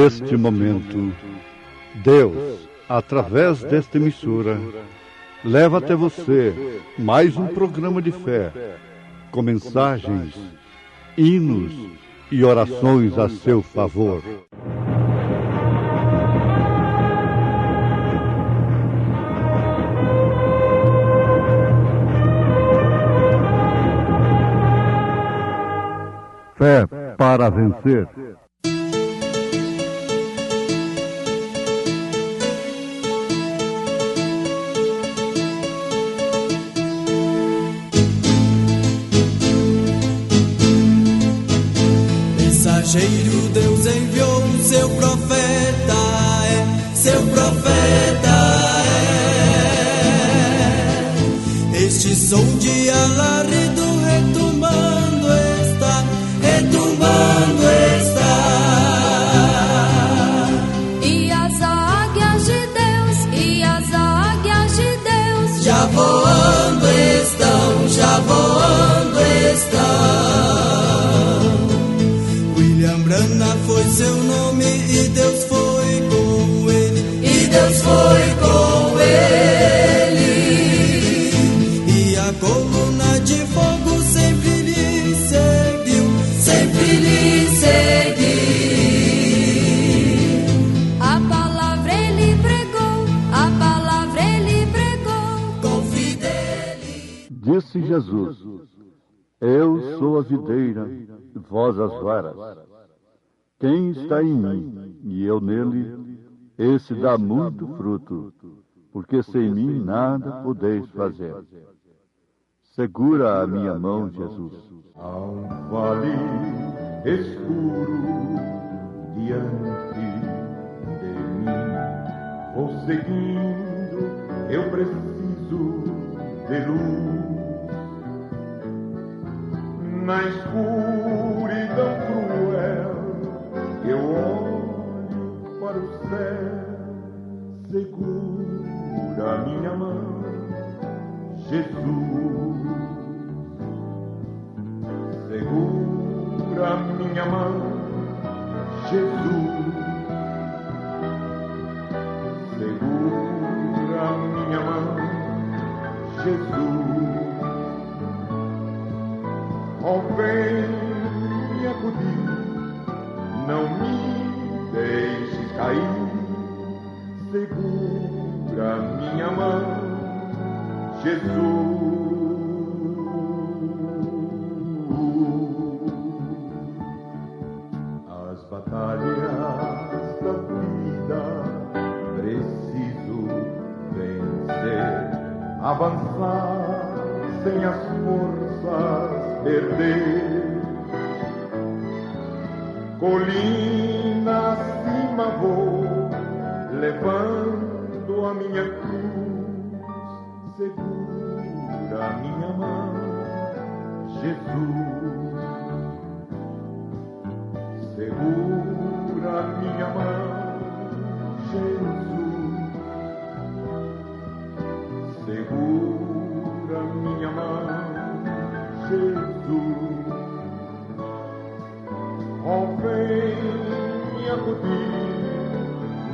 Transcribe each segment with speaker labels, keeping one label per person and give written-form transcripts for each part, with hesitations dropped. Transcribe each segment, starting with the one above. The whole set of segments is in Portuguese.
Speaker 1: neste momento, Deus, através desta emissora, leva até você mais um programa de fé, com mensagens, hinos e orações a seu favor. Fé para vencer.
Speaker 2: Mensageiro, Deus enviou o seu profeta, seu profeta Este som de alarido retumbando está,
Speaker 3: E as águias de Deus,
Speaker 2: já voando estão. William Branham foi seu nome e Deus foi com ele, E a coluna de fogo sempre lhe seguiu,
Speaker 3: A palavra ele pregou,
Speaker 2: confie dele.
Speaker 1: Disse Jesus: Eu sou a videira, vós as varas. Quem está em mim e eu nele, esse dá muito fruto, porque sem mim nada podeis fazer. Segura a minha mão, Jesus.
Speaker 4: Há um vale escuro diante de mim. Vou seguindo, eu preciso de luz. Na escuridão cruel, eu olho para o céu. Segura a minha mão, Jesus. Segura a minha mão, Jesus. Segura a minha mão, Jesus. Oh, vem me acudir, não me deixes cair. Segura a minha mão, Jesus. As batalhas da vida preciso vencer, avançar sem as forças perder. Colina acima vou, levando a minha cruz. Segura a minha mão, Jesus. Segura a minha mão, Jesus. Segura a minha mão, Jesus. Oh, vem me acudir,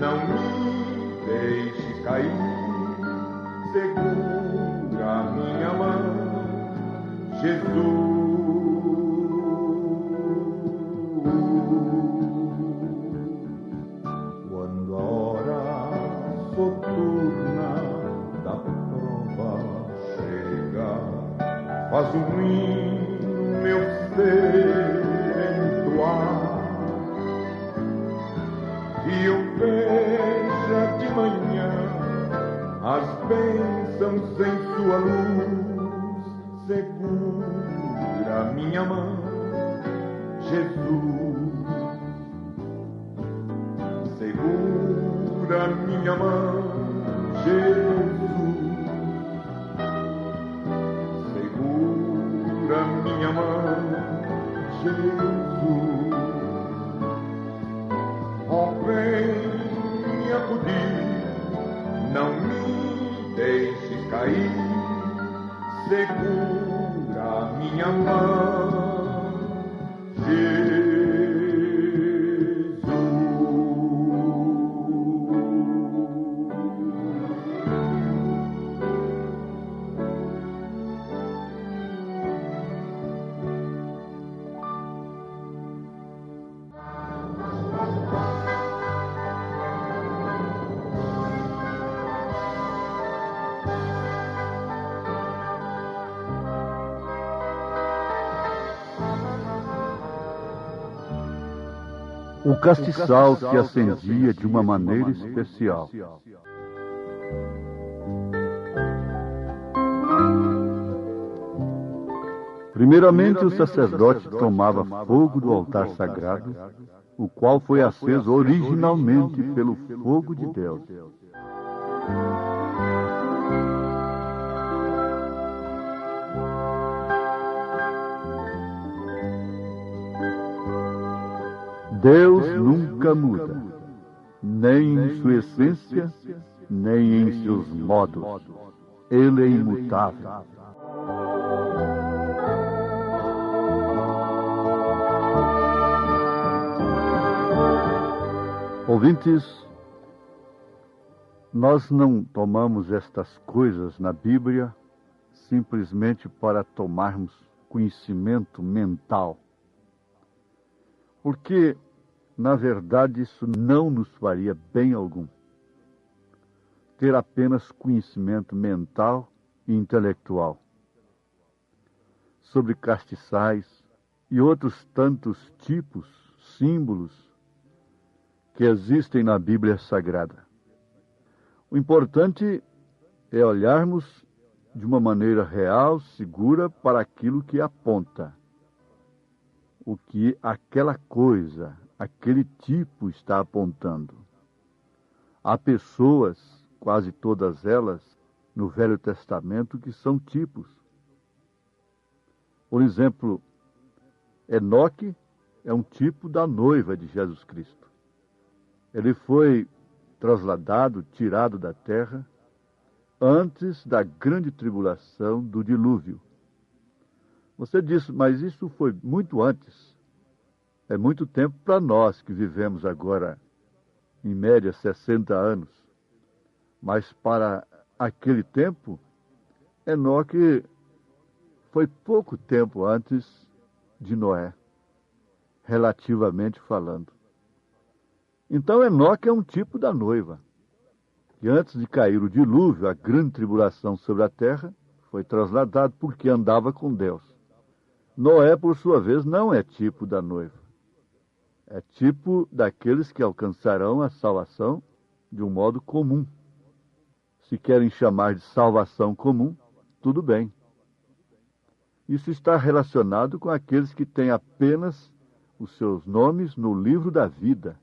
Speaker 4: não me deixes cair. Segura a minha mão, Jesus. Quando a hora soturna da prova chega, faz um hino meu ser entoar, e eu veja de manhã as bênçãos em sua luz. Segura a minha mão, Jesus. Segura a minha mão, Jesus. Segura a minha mão, Jesus. Oh, vem me acudir, não me deixes cair. Segura a minha mão, Jesus.
Speaker 1: O castiçal se acendia de uma maneira especial. Primeiramente, o sacerdote tomava fogo do altar sagrado, o qual foi aceso originalmente pelo fogo de Deus. Deus nunca muda, nem em sua essência, nem em seus modos. Ele é imutável. Ouvintes, nós não tomamos estas coisas na Bíblia simplesmente para tomarmos conhecimento mental. Porque, na verdade, isso não nos faria bem algum. Ter apenas conhecimento mental e intelectual sobre castiçais e outros tantos tipos, símbolos, que existem na Bíblia Sagrada. O importante é olharmos de uma maneira real, segura, para aquilo que aponta. O que aquela coisa, aquele tipo está apontando. Há pessoas, quase todas elas, no Velho Testamento, que são tipos. Por exemplo, Enoque é um tipo da noiva de Jesus Cristo. Ele foi trasladado, tirado da terra, antes da grande tribulação do dilúvio. Você disse, mas isso foi muito antes. É muito tempo para nós que vivemos agora, em média, 60 anos. Mas para aquele tempo, Enoque foi pouco tempo antes de Noé, relativamente falando. Então Enoque é um tipo da noiva, que antes de cair o dilúvio, a grande tribulação sobre a terra, foi trasladado porque andava com Deus. Noé, por sua vez, não é tipo da noiva. É tipo daqueles que alcançarão a salvação de um modo comum. Se querem chamar de salvação comum, tudo bem. Isso está relacionado com aqueles que têm apenas os seus nomes no livro da vida.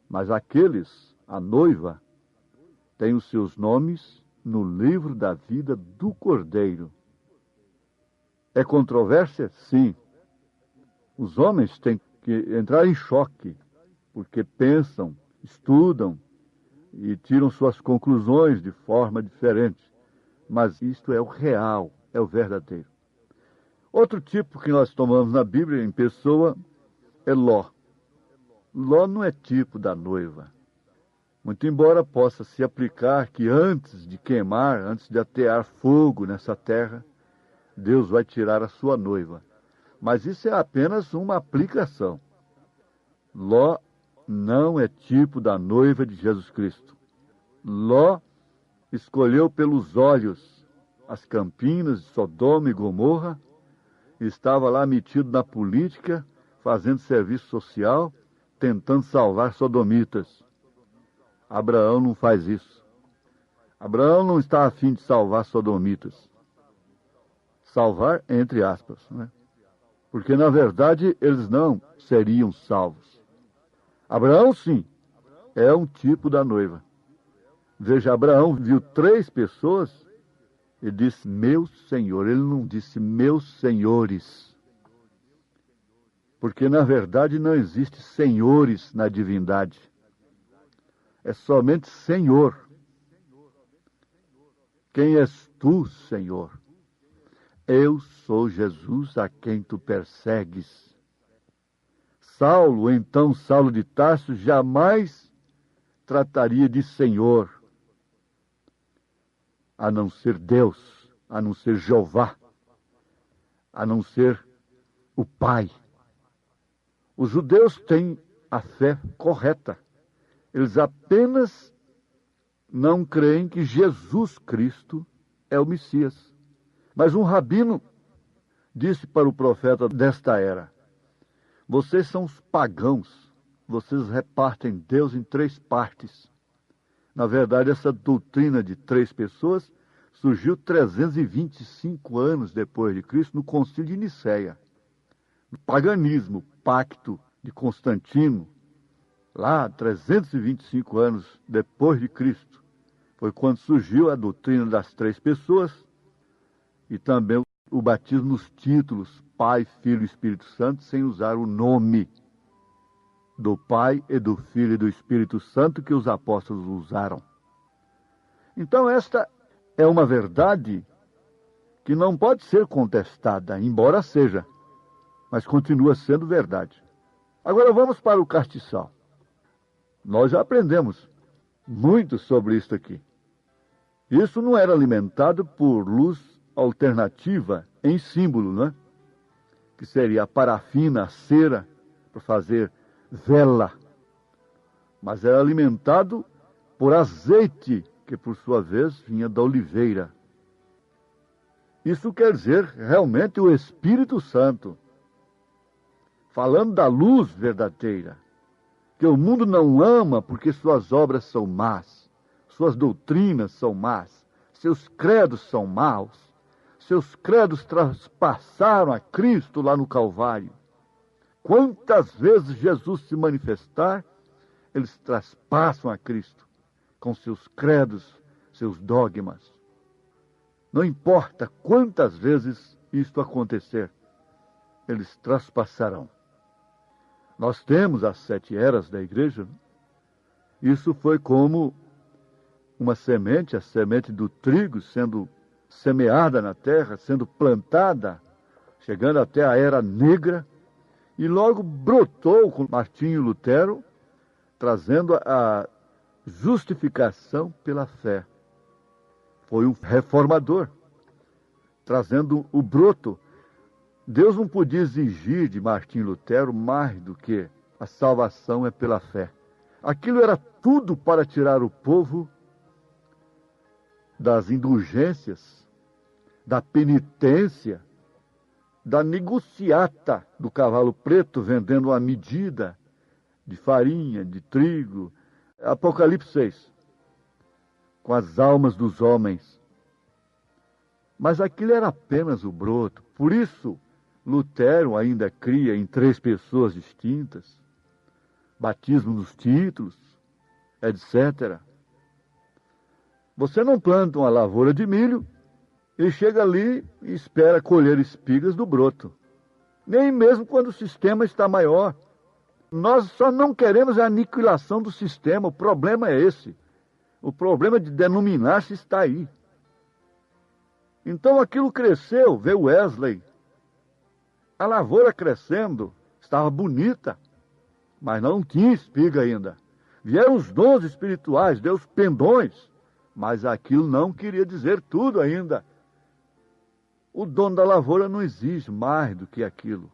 Speaker 1: Mas aqueles, a noiva, tem os seus nomes no livro da vida do Cordeiro. É controvérsia? Sim. Os homens têm que entrar em choque, porque pensam, estudam e tiram suas conclusões de forma diferente. Mas isto é o real, é o verdadeiro. Outro tipo que nós tomamos na Bíblia em pessoa é Ló. Ló não é tipo da noiva. Muito embora possa se aplicar que antes de queimar, antes de atear fogo nessa terra, Deus vai tirar a sua noiva. Mas isso é apenas uma aplicação. Ló não é tipo da noiva de Jesus Cristo. Ló escolheu pelos olhos as campinas de Sodoma e Gomorra, estava lá metido na política, fazendo serviço social, tentando salvar sodomitas. Abraão não faz isso. Abraão não está a fim de salvar sodomitas. Salvar, entre aspas, né? Porque, na verdade, eles não seriam salvos. Abraão, sim, é um tipo da noiva. Veja, Abraão viu 3 pessoas e disse, meu Senhor. Ele não disse, meus senhores. Porque, na verdade, não existe senhores na divindade. É somente Senhor. Quem és tu, Senhor? Eu sou Jesus a quem tu persegues. Saulo, então Saulo de Tarso, jamais trataria de Senhor, a não ser Deus, a não ser Jeová, a não ser o Pai. Os judeus têm a fé correta. Eles apenas não creem que Jesus Cristo é o Messias. Mas um rabino disse para o profeta desta era, vocês são os pagãos, vocês repartem Deus em 3 partes. Na verdade, essa doutrina de 3 pessoas surgiu 325 anos depois de Cristo, no Concílio de Nicéia. No paganismo, pacto de Constantino, lá 325 anos depois de Cristo, foi quando surgiu a doutrina das 3 pessoas e também o batismo nos títulos Pai, Filho e Espírito Santo, sem usar o nome do Pai e do Filho e do Espírito Santo que os apóstolos usaram. Então esta é uma verdade que não pode ser contestada, embora seja, mas continua sendo verdade. Agora vamos para o castiçal. Nós já aprendemos muito sobre isso aqui. Isso não era alimentado por luz alternativa em símbolo, né? Que seria a parafina, a cera, para fazer vela. Mas era alimentado por azeite, que por sua vez vinha da oliveira. Isso quer dizer realmente o Espírito Santo, falando da luz verdadeira, que o mundo não ama porque suas obras são más, suas doutrinas são más, seus credos são maus, seus credos traspassaram a Cristo lá no Calvário. Quantas vezes Jesus se manifestar, eles traspassam a Cristo com seus credos, seus dogmas. Não importa quantas vezes isto acontecer, eles traspassarão. Nós temos as 7 eras da igreja. Isso foi como uma semente, a semente do trigo sendo semeada na terra, sendo plantada, chegando até a era negra, e logo brotou com Martinho Lutero, trazendo a justificação pela fé. Foi um reformador, trazendo o broto. Deus não podia exigir de Martinho Lutero mais do que a salvação é pela fé. Aquilo era tudo para tirar o povo das indulgências, da penitência, da negociata do cavalo preto vendendo uma medida de farinha, de trigo. Apocalipse 6, com as almas dos homens. Mas aquilo era apenas o broto. Por isso, Lutero ainda cria em 3 pessoas distintas, batismo nos títulos, etc. Você não planta uma lavoura de milho e chega ali e espera colher espigas do broto. Nem mesmo quando o sistema está maior. Nós só não queremos a aniquilação do sistema. O problema é esse. O problema de denominar-se está aí. Então aquilo cresceu, veio Wesley. A lavoura crescendo, estava bonita, mas não tinha espiga ainda. Vieram os dons espirituais, deu os pendões, mas aquilo não queria dizer tudo ainda. O dono da lavoura não exige mais do que aquilo,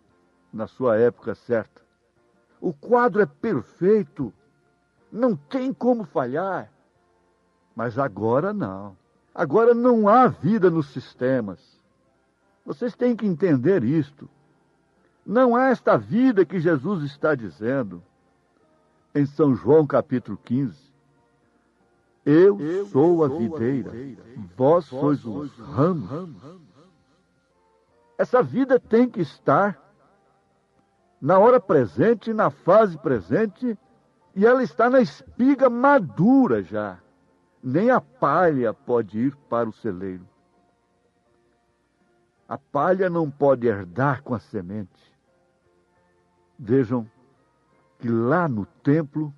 Speaker 1: na sua época certa. O quadro é perfeito, não tem como falhar. Mas agora não. Agora não há vida nos sistemas. Vocês têm que entender isto. Não há esta vida que Jesus está dizendo em São João capítulo 15. Eu sou a videira, vós sois os ramos. Essa vida tem que estar na hora presente, na fase presente, e ela está na espiga madura já. Nem a palha pode ir para o celeiro. A palha não pode herdar com a semente. Vejam que lá no templo,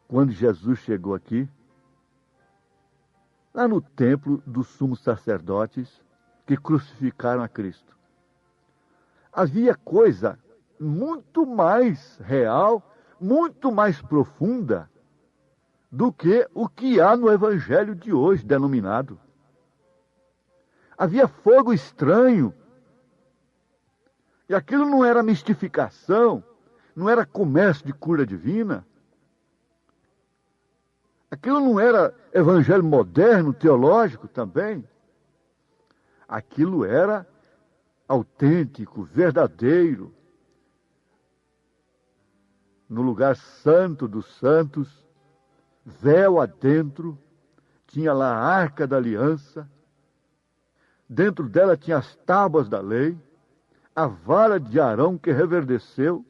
Speaker 1: quando Jesus chegou aqui, lá no templo dos sumos sacerdotes que crucificaram a Cristo, havia coisa muito mais real, muito mais profunda do que o que há no evangelho de hoje denominado. Havia fogo estranho. E aquilo não era mistificação, não era comércio de cura divina. Aquilo não era evangelho moderno, teológico também. Aquilo era autêntico, verdadeiro. no lugar santo dos santos, véu adentro, tinha lá a Arca da Aliança, dentro dela tinha as tábuas da lei, a vara de Arão que reverdeceu,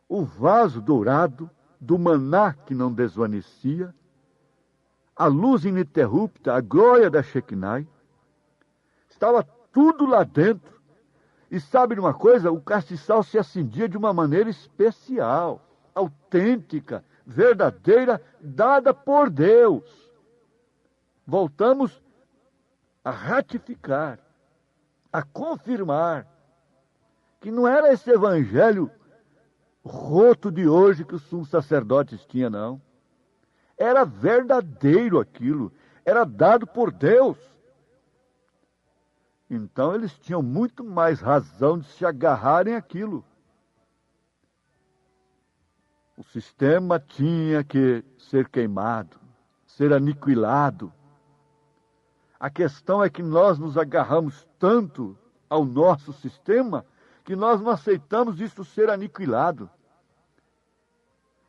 Speaker 1: o vaso dourado do maná que não desvanecia, a luz ininterrupta, a glória da Shekinah. Estava tudo lá dentro. E sabe de uma coisa? O castiçal se acendia de uma maneira especial, autêntica, verdadeira, dada por Deus. Voltamos a ratificar, a confirmar que não era esse evangelho roto de hoje que os sumos sacerdotes tinham, não. Era verdadeiro aquilo, era dado por Deus. Então eles tinham muito mais razão de se agarrarem àquilo. O sistema tinha que ser queimado, ser aniquilado. A questão é que nós nos agarramos tanto ao nosso sistema que nós não aceitamos isso ser aniquilado.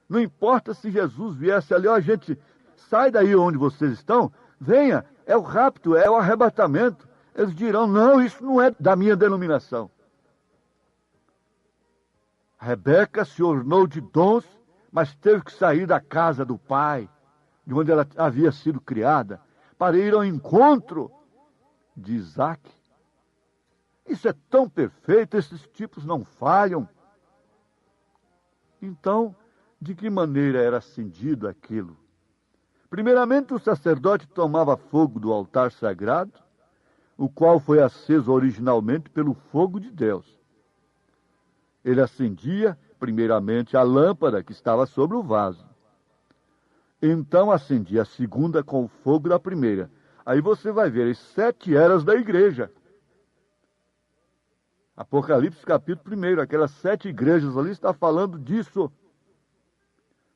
Speaker 1: Não importa se Jesus viesse ali, ó, gente, sai daí onde vocês estão, venha, é o rapto, é o arrebatamento. Eles dirão, não, isso não é da minha denominação. Rebeca se ornou de dons, mas teve que sair da casa do pai, de onde ela havia sido criada, para ir ao encontro de Isaac. Isso é tão perfeito, esses tipos não falham. Então, de que maneira era acendido aquilo? Primeiramente, o sacerdote tomava fogo do altar sagrado, o qual foi aceso originalmente pelo fogo de Deus. Ele acendia, primeiramente, a lâmpada que estava sobre o vaso. Então acendia a segunda com o fogo da primeira. Aí você vai ver as 7 eras da igreja. Apocalipse capítulo 1, aquelas 7 igrejas ali está falando disso.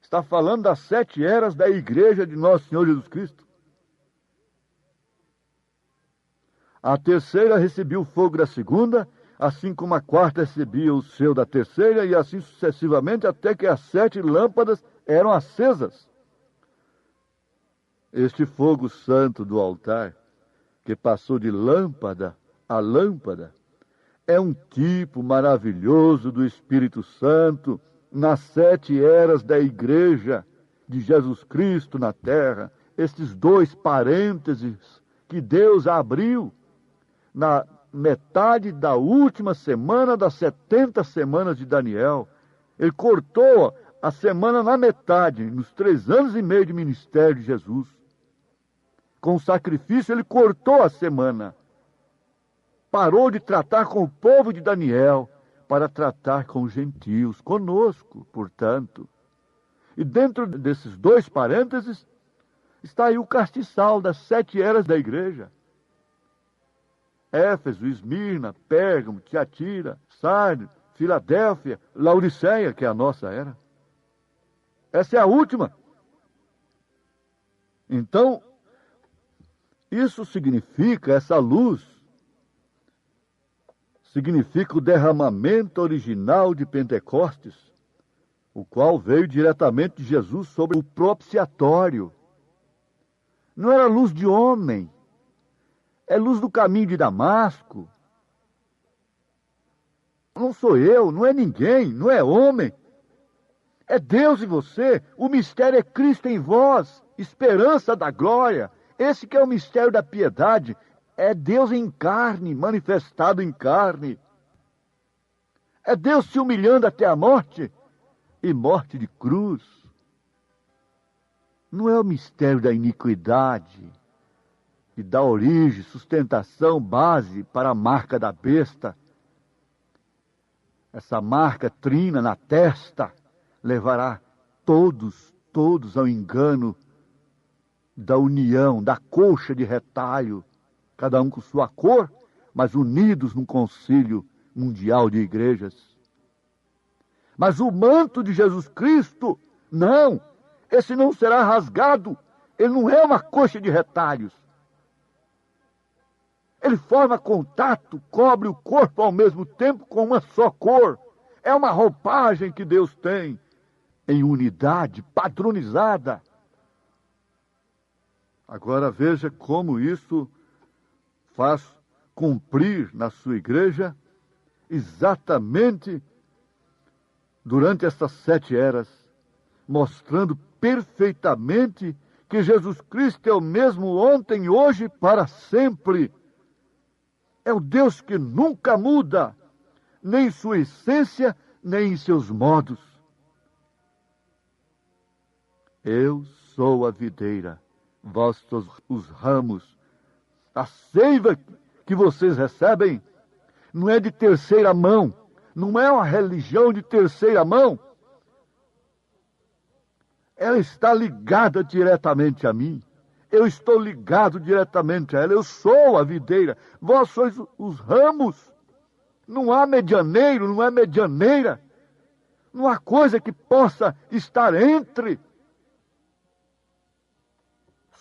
Speaker 1: Está falando das 7 eras da igreja de Nosso Senhor Jesus Cristo. A terceira recebia o fogo da segunda, assim como a quarta recebia o seu da terceira, e assim sucessivamente, até que as 7 lâmpadas eram acesas. Este fogo santo do altar, que passou de lâmpada a lâmpada, é um tipo maravilhoso do Espírito Santo nas 7 eras da igreja de Jesus Cristo na terra. Estes 2 parênteses que Deus abriu na metade da última semana das 70 semanas de Daniel. Ele cortou a semana na metade, nos 3 anos e meio de ministério de Jesus. Com o sacrifício, ele cortou a semana. Parou de tratar com o povo de Daniel para tratar com os gentios, conosco, portanto. E dentro desses 2 parênteses, está aí o castiçal das 7 eras da igreja. Éfeso, Esmirna, Pérgamo, Tiatira, Sardes, Filadélfia, Laodiceia, que é a nossa era. Essa é a última. Então, isso significa, essa luz, significa o derramamento original de Pentecostes, o qual veio diretamente de Jesus sobre o propiciatório. Não era luz de homem, é luz do caminho de Damasco. Não sou eu, não é ninguém, não é homem. É Deus em você, o mistério é Cristo em vós, esperança da glória. Esse que é o mistério da piedade, é Deus em carne, manifestado em carne. É Deus se humilhando até a morte, e morte de cruz. Não é o mistério da iniquidade, que dá origem, sustentação, base para a marca da besta. Essa marca trina na testa levará todos ao engano da união, da colcha de retalho, cada um com sua cor, mas unidos num concílio mundial de igrejas. Mas o manto de Jesus Cristo, não, esse não será rasgado, ele não é uma colcha de retalhos. Ele forma contato, cobre o corpo ao mesmo tempo com uma só cor. É uma roupagem que Deus tem em unidade, padronizada. Agora veja como isso faz cumprir na sua igreja exatamente durante estas 7 eras, mostrando perfeitamente que Jesus Cristo é o mesmo ontem, hoje e para sempre. É o Deus que nunca muda, nem em sua essência, nem em seus modos. Eu sou a videira, vós sois os ramos. A seiva que vocês recebem não é de terceira mão, não é uma religião de terceira mão. Ela está ligada diretamente a mim. Eu estou ligado diretamente a ela. Eu sou a videira. Vós sois os ramos. Não há medianeiro, não é medianeira. Não há coisa que possa estar entre.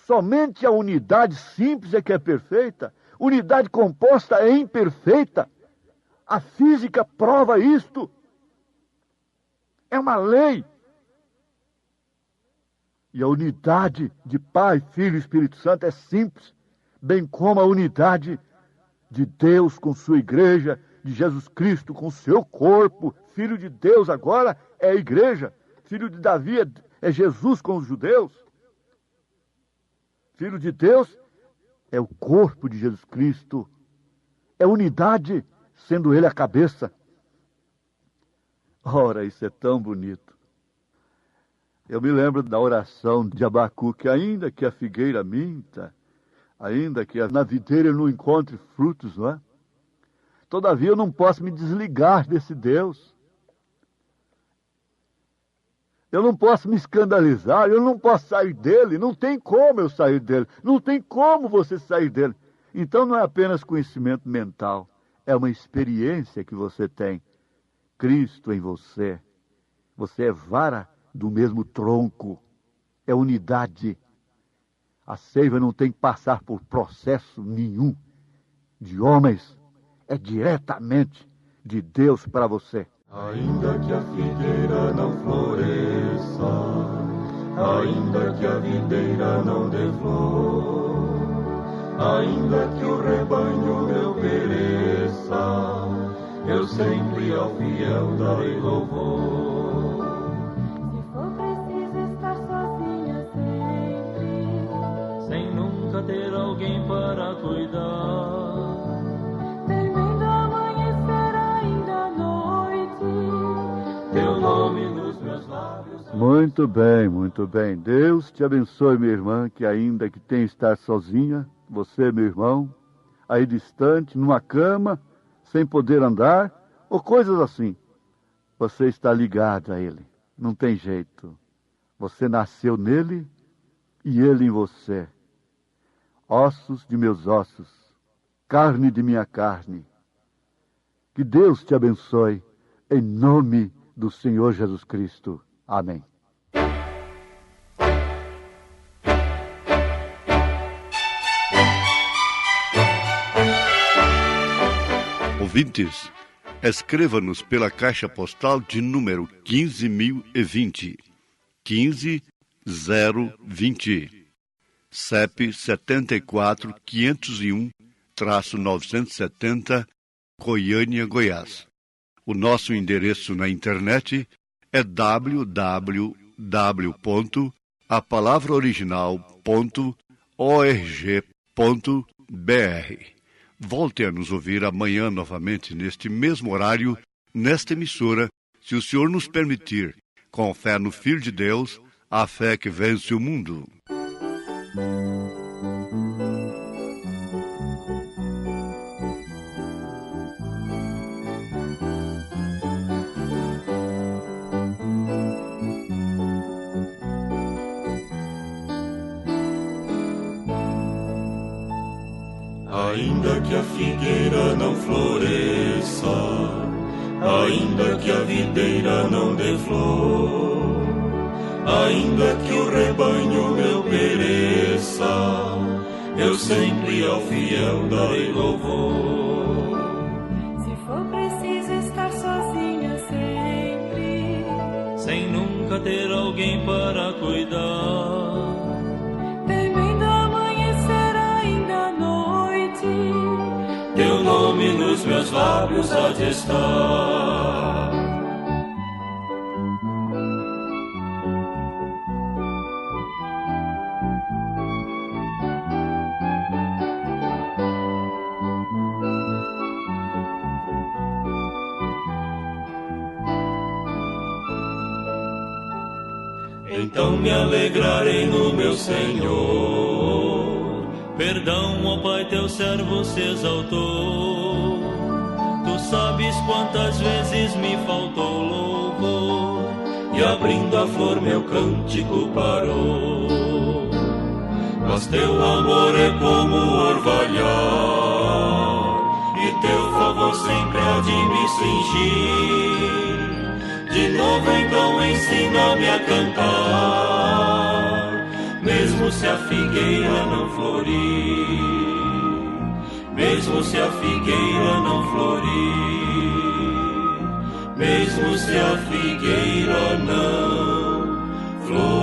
Speaker 1: Somente a unidade simples é que é perfeita. Unidade composta é imperfeita. A física prova isto. É uma lei. E a unidade de Pai, Filho e Espírito Santo é simples, bem como a unidade de Deus com sua igreja, de Jesus Cristo com seu corpo. Filho de Deus agora é a igreja. Filho de Davi é Jesus com os judeus. Filho de Deus é o corpo de Jesus Cristo. É unidade, sendo ele a cabeça. Ora, isso é tão bonito. Eu me lembro da oração de Abacuque: ainda que a figueira minta, ainda que na videira eu não encontre frutos, não é? Todavia eu não posso me desligar desse Deus. Eu não posso me escandalizar, eu não posso sair dele, não tem como eu sair dele, não tem como você sair dele. Então não é apenas conhecimento mental, é uma experiência que você tem. Cristo em você. Você é vara do mesmo tronco, é unidade. A seiva não tem que passar por processo nenhum de homens, é diretamente de Deus para você.
Speaker 2: Ainda que a figueira não floresça, ainda que a videira não dê flor, ainda que o rebanho meu pereça, eu sempre ao fiel darei louvor.
Speaker 5: Ter alguém para cuidar,
Speaker 3: temendo amanhecer ainda à noite,
Speaker 5: teu nome nos meus lábios.
Speaker 1: Muito bem, muito bem. Deus te abençoe, minha irmã, que ainda que tenha que estar sozinha, você, meu irmão, aí distante, numa cama, sem poder andar, ou coisas assim, você está ligado a Ele. Não tem jeito. Você nasceu nele e Ele em você. Ossos de meus ossos, carne de minha carne. Que Deus te abençoe, em nome do Senhor Jesus Cristo. Amém.
Speaker 6: Ouvintes, escreva-nos pela caixa postal de número 15.020, 15020. CEP 74-501-970, Goiânia, Goiás. O nosso endereço na internet é www.apalavraoriginal.org.br. Volte a nos ouvir amanhã novamente neste mesmo horário, nesta emissora, se o Senhor nos permitir, com fé no Filho de Deus, a fé que vence o mundo.
Speaker 2: Ainda que a figueira não floresça, ainda que a videira não dê flor, ainda que o rebanho meu pereça, eu sempre ao fiel darei louvor.
Speaker 3: se for preciso estar sozinha, sei
Speaker 5: nunca ter alguém para cuidar.
Speaker 3: Temendo amanhecer ainda à noite,
Speaker 5: Teu nome nos meus lábios há de estar. Então me alegrarei no meu Senhor. Perdão, ó Pai, teu servo se exaltou. Tu sabes quantas vezes me faltou louvor, e abrindo a flor meu cântico parou. Mas teu amor é como o orvalhar, e teu favor sempre há de me cingir. De novo então ensina-me a cantar, mesmo se a figueira não florir, mesmo se a figueira não florir, mesmo se a figueira não florir.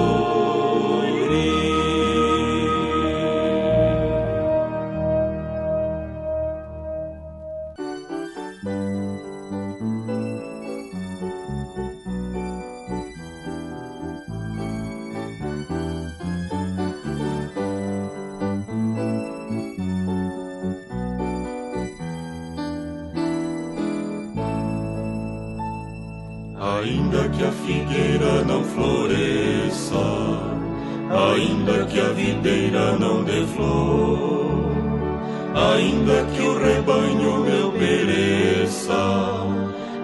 Speaker 5: Ainda que a figueira não floresça, ainda que a videira não dê flor, ainda que o rebanho meu pereça,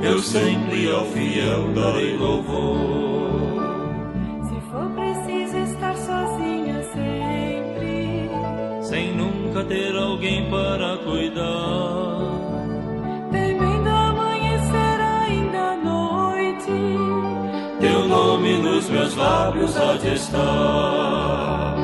Speaker 5: eu sempre ao fiel darei louvor.
Speaker 3: se for preciso estar sozinha sempre,
Speaker 5: Sem nunca ter alguém para cuidar.
Speaker 3: temendo amanhecer ainda à noite,
Speaker 5: Teu nome nos meus lábios há de estar.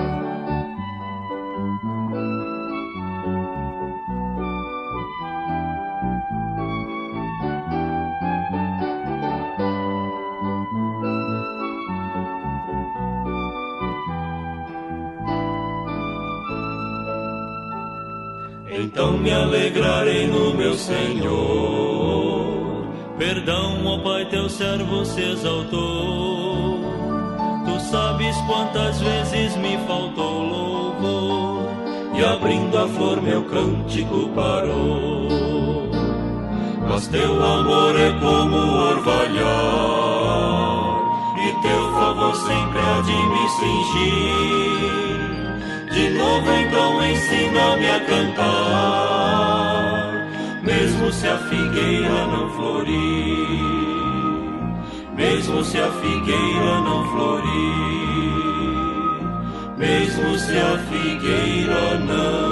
Speaker 5: Então me alegrarei no meu Senhor. Perdão, ó Pai, teu servo se exaltou. Tu sabes quantas vezes me faltou louvor, e abrindo a flor meu cântico parou. Mas teu amor é como o orvalhar, e teu favor sempre há de me cingir. De novo então ensina-me a cantar, mesmo se a figueira não florir, mesmo se a figueira não florir, mesmo se a figueira não